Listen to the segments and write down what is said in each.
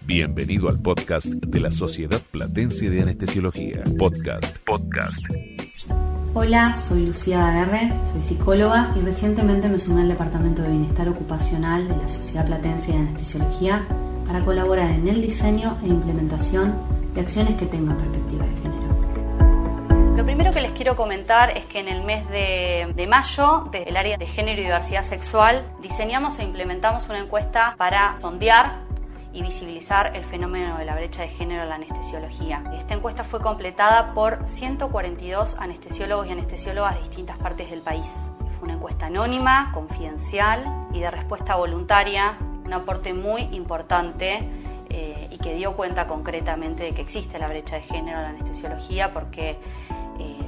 Bienvenido al podcast de la Sociedad Platense de Anestesiología. Podcast. Hola, soy Lucía Daguerre, soy psicóloga y recientemente me sumé al Departamento de Bienestar Ocupacional de la Sociedad Platense de Anestesiología para colaborar en el diseño e implementación de acciones que tengan perspectiva de género. Lo primero que les quiero comentar es que en el mes de mayo, desde el área de género y diversidad sexual, diseñamos e implementamos una encuesta para sondear y visibilizar el fenómeno de la brecha de género en la anestesiología. Esta encuesta fue completada por 142 anestesiólogos y anestesiólogas de distintas partes del país. Fue una encuesta anónima, confidencial y de respuesta voluntaria, un aporte muy importante y que dio cuenta concretamente de que existe la brecha de género en la anestesiología porque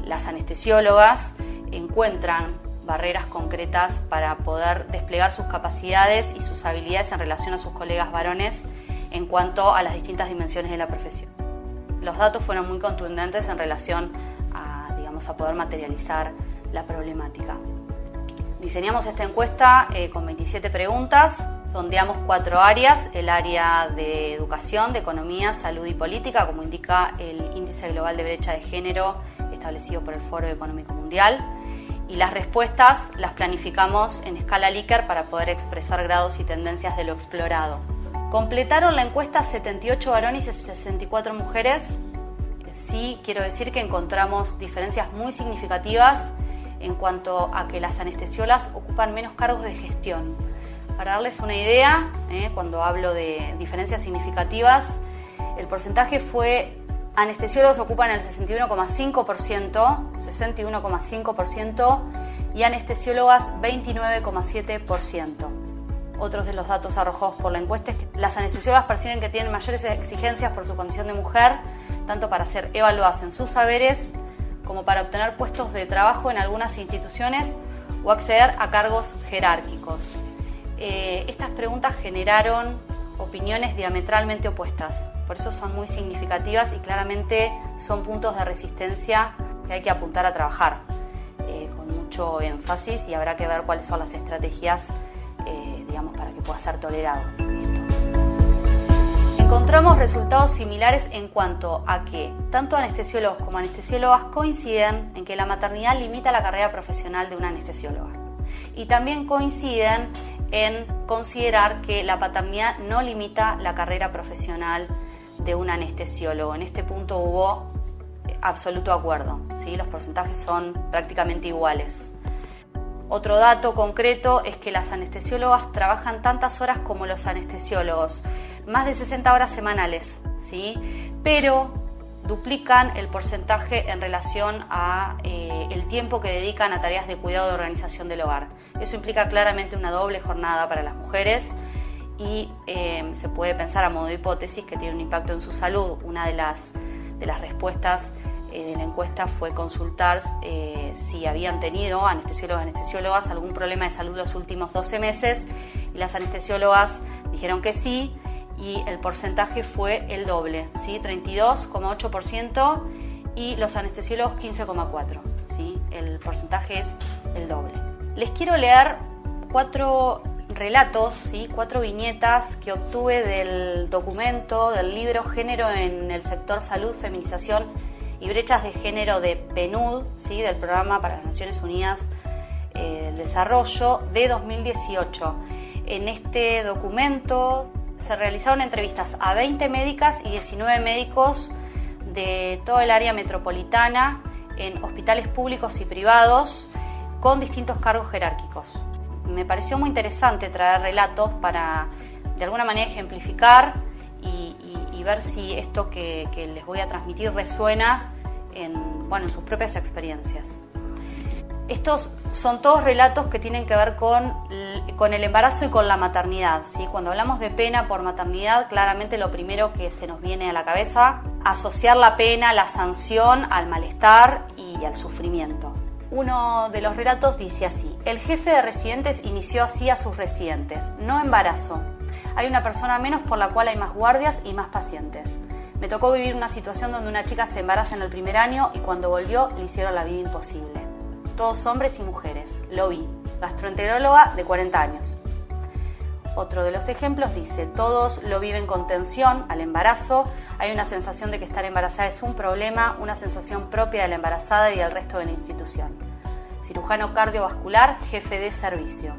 las anestesiólogas encuentran barreras concretas para poder desplegar sus capacidades y sus habilidades en relación a sus colegas varones en cuanto a las distintas dimensiones de la profesión. Los datos fueron muy contundentes en relación a poder materializar la problemática. Diseñamos esta encuesta con 27 preguntas, sondeamos 4 áreas: el área de educación, de economía, salud y política, como indica el Índice Global de Brecha de Género establecido por el Foro Económico Mundial. Y las respuestas las planificamos en escala Likert para poder expresar grados y tendencias de lo explorado. Completaron la encuesta 78 varones y 64 mujeres. Sí, quiero decir que encontramos diferencias muy significativas en cuanto a que las anestesiólogas ocupan menos cargos de gestión. Para darles una idea, cuando hablo de diferencias significativas, el porcentaje fue: anestesiólogos ocupan el 61,5% y anestesiólogas 29,7%. Otros de los datos arrojados por la encuesta es que las anestesiólogas perciben que tienen mayores exigencias por su condición de mujer, tanto para ser evaluadas en sus saberes como para obtener puestos de trabajo en algunas instituciones o acceder a cargos jerárquicos. Estas preguntas generaron opiniones diametralmente opuestas, por eso son muy significativas y claramente son puntos de resistencia que hay que apuntar a trabajar con mucho énfasis, y habrá que ver cuáles son las estrategias para que pueda ser tolerado esto. Encontramos resultados similares en cuanto a que tanto anestesiólogos como anestesiólogas coinciden en que la maternidad limita la carrera profesional de una anestesióloga, y también coinciden en considerar que la paternidad no limita la carrera profesional de un anestesiólogo. En este punto hubo absoluto acuerdo, ¿sí? Los porcentajes son prácticamente iguales. Otro dato concreto es que las anestesiólogas trabajan tantas horas como los anestesiólogos, más de 60 horas semanales, ¿sí? Pero duplican el porcentaje en relación a el tiempo que dedican a tareas de cuidado y organización del hogar. Eso implica claramente una doble jornada para las mujeres y se puede pensar a modo de hipótesis que tiene un impacto en su salud. Una de las respuestas de la encuesta fue consultar si habían tenido anestesiólogos y anestesiólogas algún problema de salud los últimos 12 meses, y las anestesiólogas dijeron que sí, y el porcentaje fue el doble, ¿sí? 32,8%, y los anestesiólogos 15,4%, ¿sí? El porcentaje es el doble. Les quiero leer 4 relatos, ¿sí? 4 viñetas que obtuve del documento del libro Género en el sector salud, feminización y brechas de género de PNUD, ¿sí? Del Programa para las Naciones Unidas del Desarrollo de 2018. En este documento se realizaron entrevistas a 20 médicas y 19 médicos de todo el área metropolitana en hospitales públicos y privados con distintos cargos jerárquicos. Me pareció muy interesante traer relatos para de alguna manera ejemplificar y ver si esto que les voy a transmitir resuena en sus propias experiencias. Estos son todos relatos que tienen que ver con el embarazo y con la maternidad, ¿sí? Cuando hablamos de pena por maternidad, claramente lo primero que se nos viene a la cabeza, asociar la pena, la sanción al malestar y al sufrimiento. Uno de los relatos dice así: el jefe de residentes inició así a sus residentes: no embarazo. Hay una persona menos por la cual hay más guardias y más pacientes. Me tocó vivir una situación donde una chica se embaraza en el primer año y cuando volvió le hicieron la vida imposible. Todos hombres y mujeres. Lo vi. Gastroenteróloga de 40 años. Otro de los ejemplos dice: todos lo viven con tensión al embarazo, hay una sensación de que estar embarazada es un problema, una sensación propia de la embarazada y del resto de la institución. Cirujano cardiovascular, jefe de servicio.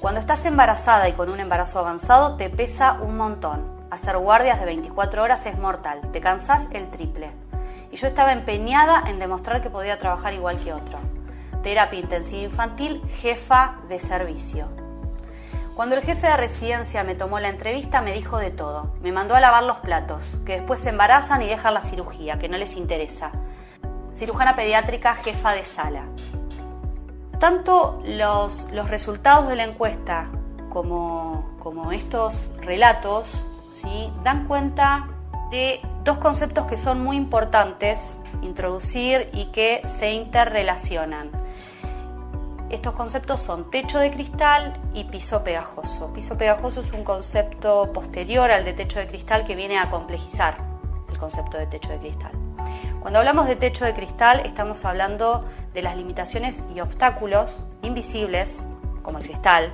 Cuando estás embarazada y con un embarazo avanzado te pesa un montón. Hacer guardias de 24 horas es mortal, te cansás el triple. Y yo estaba empeñada en demostrar que podía trabajar igual que otro. Terapia intensiva infantil, jefa de servicio. Cuando el jefe de residencia me tomó la entrevista me dijo de todo. Me mandó a lavar los platos, que después se embarazan y dejan la cirugía, que no les interesa. Cirujana pediátrica, jefa de sala. Tanto los resultados de la encuesta como estos relatos, ¿sí?, dan cuenta de dos conceptos que son muy importantes introducir y que se interrelacionan. Estos conceptos son techo de cristal y piso pegajoso. Piso pegajoso es un concepto posterior al de techo de cristal que viene a complejizar el concepto de techo de cristal. Cuando hablamos de techo de cristal estamos hablando de las limitaciones y obstáculos invisibles, como el cristal,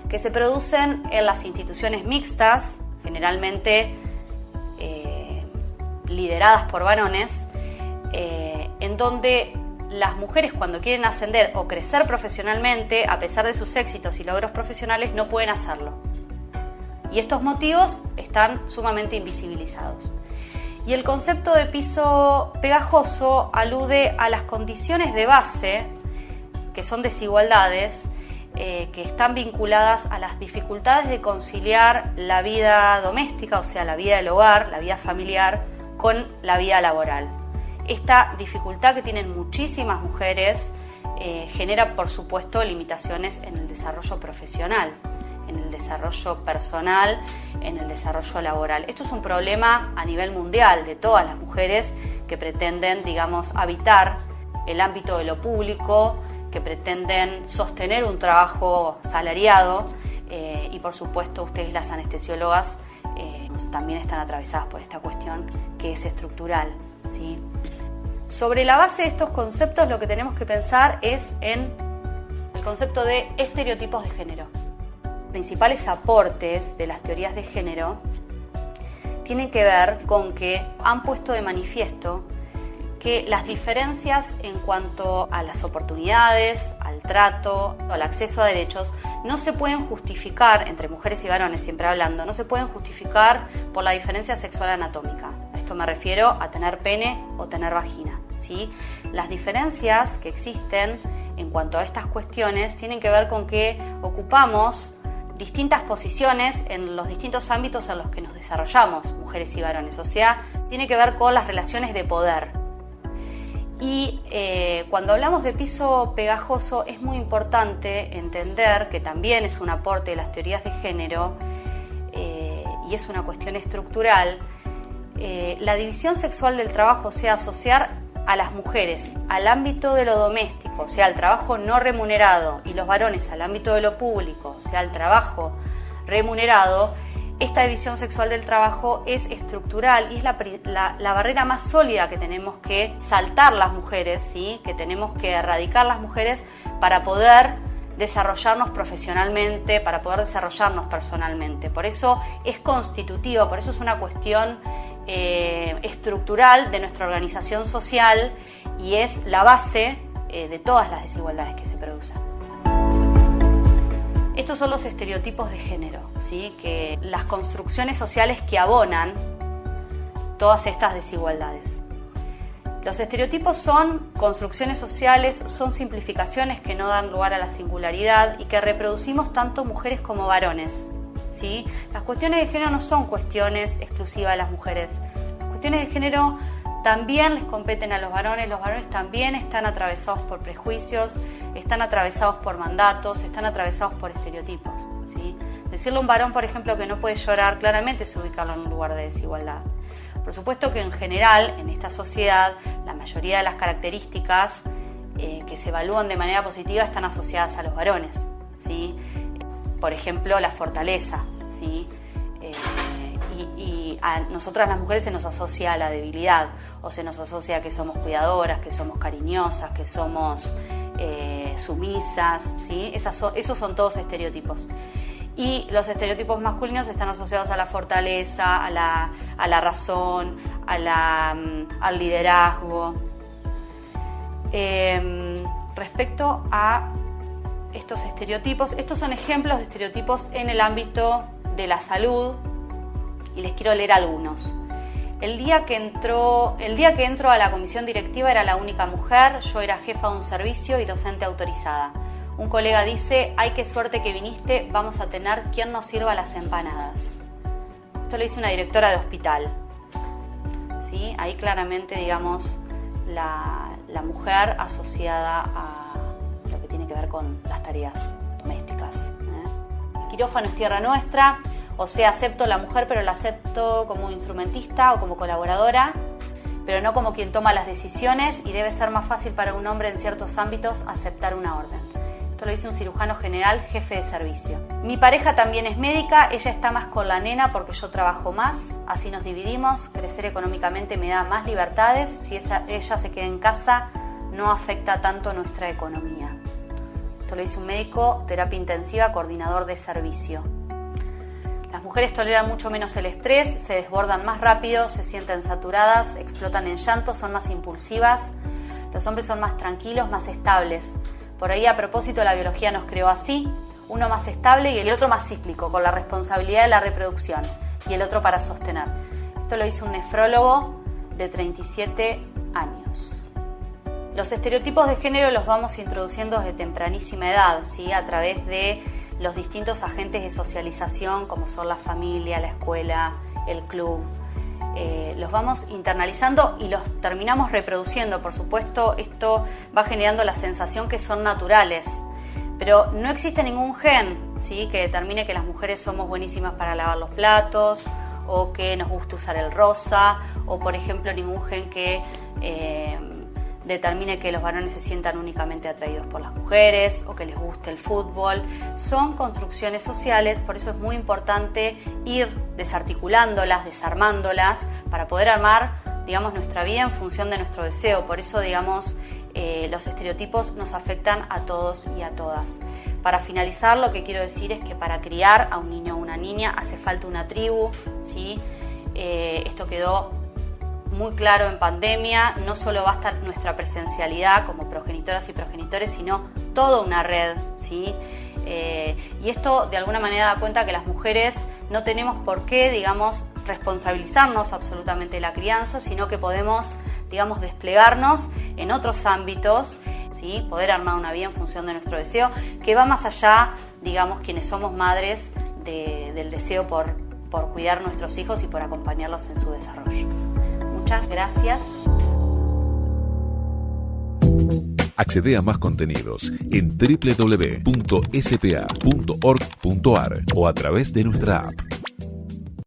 que se producen en las instituciones mixtas, generalmente lideradas por varones, en donde las mujeres, cuando quieren ascender o crecer profesionalmente, a pesar de sus éxitos y logros profesionales, no pueden hacerlo. Y estos motivos están sumamente invisibilizados. Y el concepto de piso pegajoso alude a las condiciones de base, que son desigualdades, que están vinculadas a las dificultades de conciliar la vida doméstica, o sea, la vida del hogar, la vida familiar, con la vida laboral. Esta dificultad que tienen muchísimas mujeres genera, por supuesto, limitaciones en el desarrollo profesional, en el desarrollo personal, en el desarrollo laboral. Esto es un problema a nivel mundial de todas las mujeres que pretenden, digamos, habitar el ámbito de lo público, que pretenden sostener un trabajo salariado y, por supuesto, ustedes, las anestesiólogas, también están atravesadas por esta cuestión que es estructural, ¿sí? Sobre la base de estos conceptos lo que tenemos que pensar es en el concepto de estereotipos de género. Los principales aportes de las teorías de género tienen que ver con que han puesto de manifiesto que las diferencias en cuanto a las oportunidades, al trato, al acceso a derechos, no se pueden justificar, entre mujeres y varones siempre hablando, no se pueden justificar por la diferencia sexual anatómica. A esto me refiero a tener pene o tener vagina, ¿sí? Las diferencias que existen en cuanto a estas cuestiones tienen que ver con que ocupamos distintas posiciones en los distintos ámbitos en los que nos desarrollamos, mujeres y varones, o sea, tiene que ver con las relaciones de poder. Y cuando hablamos de piso pegajoso es muy importante entender que también es un aporte de las teorías de género y es una cuestión estructural. La división sexual del trabajo, o sea, asociar a las mujeres al ámbito de lo doméstico, o sea, al trabajo no remunerado, y los varones al ámbito de lo público, o sea, al trabajo remunerado, esta división sexual del trabajo es estructural y es la barrera más sólida que tenemos que saltar las mujeres, ¿sí?, que tenemos que erradicar las mujeres para poder desarrollarnos profesionalmente, para poder desarrollarnos personalmente. Por eso es constitutivo, por eso es una cuestión estructural de nuestra organización social y es la base de todas las desigualdades que se producen. Estos son los estereotipos de género, ¿sí?, que las construcciones sociales que abonan todas estas desigualdades. Los estereotipos son construcciones sociales, son simplificaciones que no dan lugar a la singularidad y que reproducimos tanto mujeres como varones, ¿sí? Las cuestiones de género no son cuestiones exclusivas de las mujeres. Las cuestiones de género también les competen a los varones también están atravesados por prejuicios, están atravesados por mandatos, están atravesados por estereotipos, ¿sí? Decirle a un varón, por ejemplo, que no puede llorar, claramente es ubicarlo en un lugar de desigualdad. Por supuesto que en general, en esta sociedad, la mayoría de las características que se evalúan de manera positiva están asociadas a los varones, ¿sí? Por ejemplo, la fortaleza, ¿sí? Y a nosotras las mujeres se nos asocia a la debilidad, o se nos asocia a que somos cuidadoras, que somos cariñosas, que somos sumisas, ¿sí? Esos son todos estereotipos. Y los estereotipos masculinos están asociados a la fortaleza, a la razón, al liderazgo. Respecto a estos estereotipos, estos son ejemplos de estereotipos en el ámbito de la salud y les quiero leer algunos. El día que entro a la comisión directiva era la única mujer, yo era jefa de un servicio y docente autorizada. Un colega dice, ay, qué suerte que viniste, vamos a tener quien nos sirva las empanadas. Esto lo dice una directora de hospital. ¿Sí? Ahí claramente, digamos, la mujer asociada a lo que tiene que ver con las tareas domésticas. Quirófano es tierra nuestra, o sea, acepto la mujer, pero la acepto como instrumentista o como colaboradora, pero no como quien toma las decisiones, y debe ser más fácil para un hombre en ciertos ámbitos aceptar una orden. Esto lo dice un cirujano general, jefe de servicio. Mi pareja también es médica, ella está más con la nena porque yo trabajo más, así nos dividimos, crecer económicamente me da más libertades, si ella se queda en casa no afecta tanto nuestra economía. Esto lo dice un médico, terapia intensiva, coordinador de servicio. Las mujeres toleran mucho menos el estrés, se desbordan más rápido, se sienten saturadas, explotan en llanto, son más impulsivas. Los hombres son más tranquilos, más estables. Por ahí, a propósito, la biología nos creó así, uno más estable y el otro más cíclico, con la responsabilidad de la reproducción, y el otro para sostener. Esto lo hizo un nefrólogo de 37 años. Los estereotipos de género los vamos introduciendo desde tempranísima edad, ¿sí? A través de los distintos agentes de socialización, como son la familia, la escuela, el club. Los vamos internalizando y los terminamos reproduciendo. Por supuesto, esto va generando la sensación que son naturales, pero no existe ningún gen, ¿sí?, que determine que las mujeres somos buenísimas para lavar los platos, o que nos guste usar el rosa, o por ejemplo ningún gen que determine que los varones se sientan únicamente atraídos por las mujeres o que les guste el fútbol. Son construcciones sociales, por eso es muy importante ir desarticulándolas, desarmándolas, para poder armar, digamos, nuestra vida en función de nuestro deseo. Por eso, digamos, los estereotipos nos afectan a todos y a todas. Para finalizar, lo que quiero decir es que para criar a un niño o una niña hace falta una tribu, ¿sí? Esto quedó muy claro en pandemia. No solo basta nuestra presencialidad como progenitoras y progenitores, sino toda una red, ¿sí? Y esto de alguna manera da cuenta que las mujeres no tenemos por qué, digamos, responsabilizarnos absolutamente de la crianza, sino que podemos, digamos, desplegarnos en otros ámbitos, ¿sí? Poder armar una vida en función de nuestro deseo, que va más allá, digamos, quienes somos madres del deseo por cuidar a nuestros hijos y por acompañarlos en su desarrollo. Muchas gracias. Accede a más contenidos en www.spa.org.ar o a través de nuestra app.